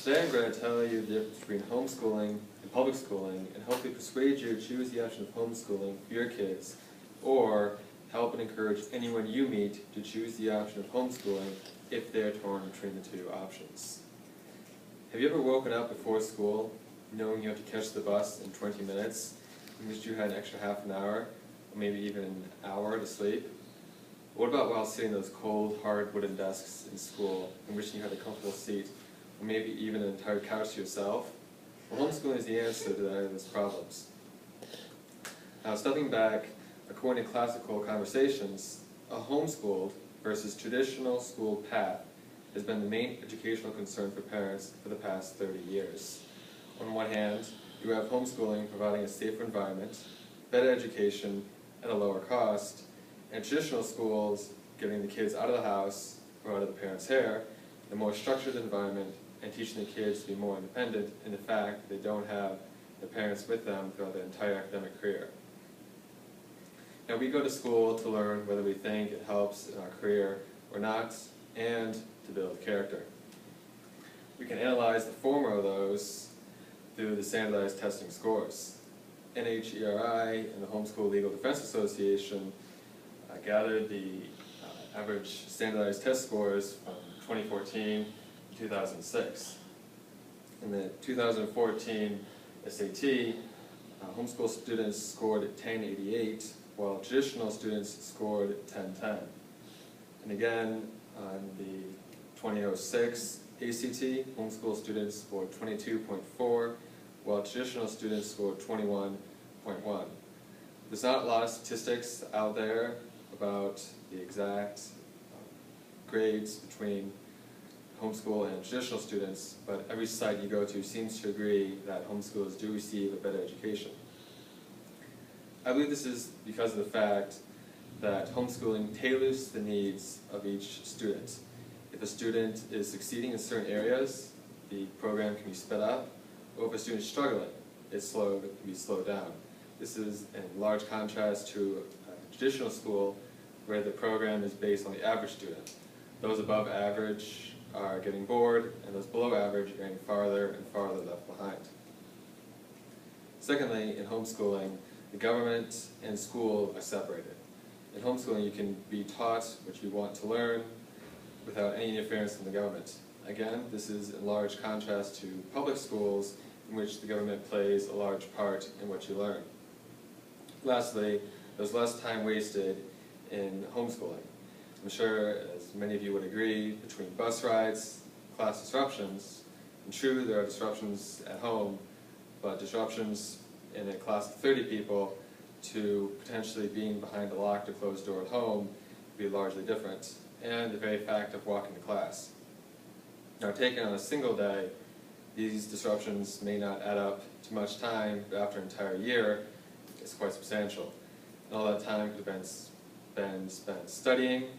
Today I'm going to tell you the difference between homeschooling and public schooling and hopefully persuade you to choose the option of homeschooling for your kids, or help and encourage anyone you meet to choose the option of homeschooling if they're torn between the two options. Have you ever woken up before school knowing you have to catch the bus in 20 minutes and wished you had an extra half an hour, or maybe even an hour to sleep? What about while sitting at those cold, hard wooden desks in school and wishing you had a comfortable seat, or maybe even an entire couch to yourself? Well, homeschooling is the answer to those problems. Now, stepping back, according to classical conversations, a homeschooled versus traditional school path has been the main educational concern for parents for the past 30 years. On one hand, you have homeschooling providing a safer environment, better education at a lower cost, and traditional schools getting the kids out of the house or out of the parents' hair, a more structured environment, and teaching the kids to be more independent in the fact they don't have their parents with them throughout their entire academic career. Now, we go to school to learn whether we think it helps in our career or not, and to build character. We can analyze the former of those through the standardized testing scores. NHERI and the Homeschool Legal Defense Association gathered the average standardized test scores from 2014 to 2006. In the 2014 SAT, homeschool students scored 1088, while traditional students scored 1010. And again, on the 2006 ACT, homeschool students scored 22.4, while traditional students scored 21.1. There's not a lot of statistics out there about the exact grades between homeschool and traditional students, but every site you go to seems to agree that homeschoolers do receive a better education. I believe this is because of the fact that homeschooling tailors the needs of each student. If a student is succeeding in certain areas, the program can be sped up, or if a student is struggling, it can be slowed down. This is in large contrast to a traditional school where the program is based on the average student. Those above average are getting bored, and those below average are getting farther and farther left behind. Secondly, in homeschooling, the government and school are separated. In homeschooling, you can be taught what you want to learn without any interference from the government. Again, this is in large contrast to public schools, in which the government plays a large part in what you learn. Lastly, there's less time wasted in homeschooling. I'm sure, as many of you would agree, between bus rides, class disruptions, and true, there are disruptions at home, but disruptions in a class of 30 people to potentially being behind a locked or closed door at home would be largely different, and the very fact of walking to class. Now, taken on a single day, these disruptions may not add up to much time, but after an entire year, it's quite substantial. And all that time could have been spent studying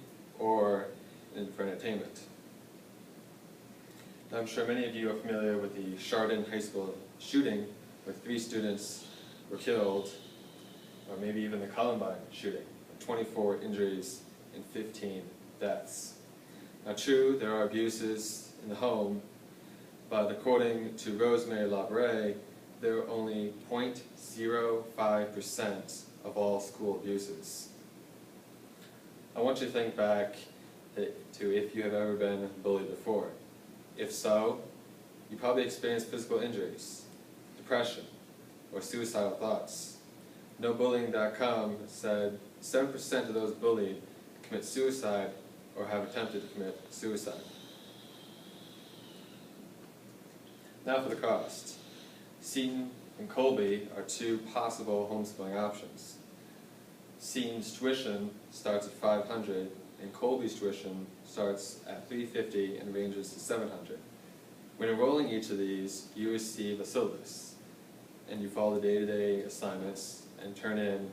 or for entertainment. Now, I'm sure many of you are familiar with the Chardon High School shooting, where 3 students were killed, or maybe even the Columbine shooting, with 24 injuries and 15 deaths. Now, true, there are abuses in the home, but according to Rosemary Labouré, there are only 0.05% of all school abuses. I want you to think back to if you have ever been bullied before. If so, you probably experienced physical injuries, depression, or suicidal thoughts. NoBullying.com said 7% of those bullied commit suicide or have attempted to commit suicide. Now for the cost. Seton and Colby are 2 possible homeschooling options. Seton's tuition starts at $500, and Colby's tuition starts at $350 and ranges to $700. When enrolling each of these, you receive a syllabus, and you follow the day-to-day assignments and turn in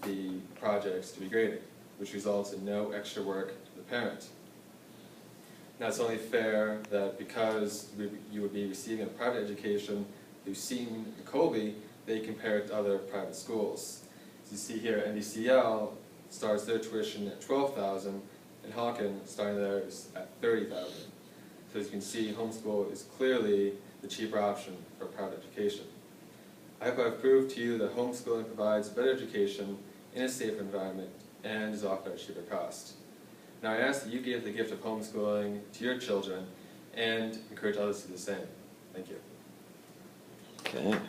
the projects to be graded, which results in no extra work to the parent. Now, it's only fair that because you would be receiving a private education through Seton and Colby, they compare it to other private schools. As you see here, NDCL starts their tuition at $12,000, and Hawken starting theirs at $30,000. So because you can see homeschool is clearly the cheaper option for a private education. I hope I've proved to you that homeschooling provides a better education in a safer environment and is offered at a cheaper cost. Now I ask that you give the gift of homeschooling to your children and encourage others to do the same. Thank you. Okay.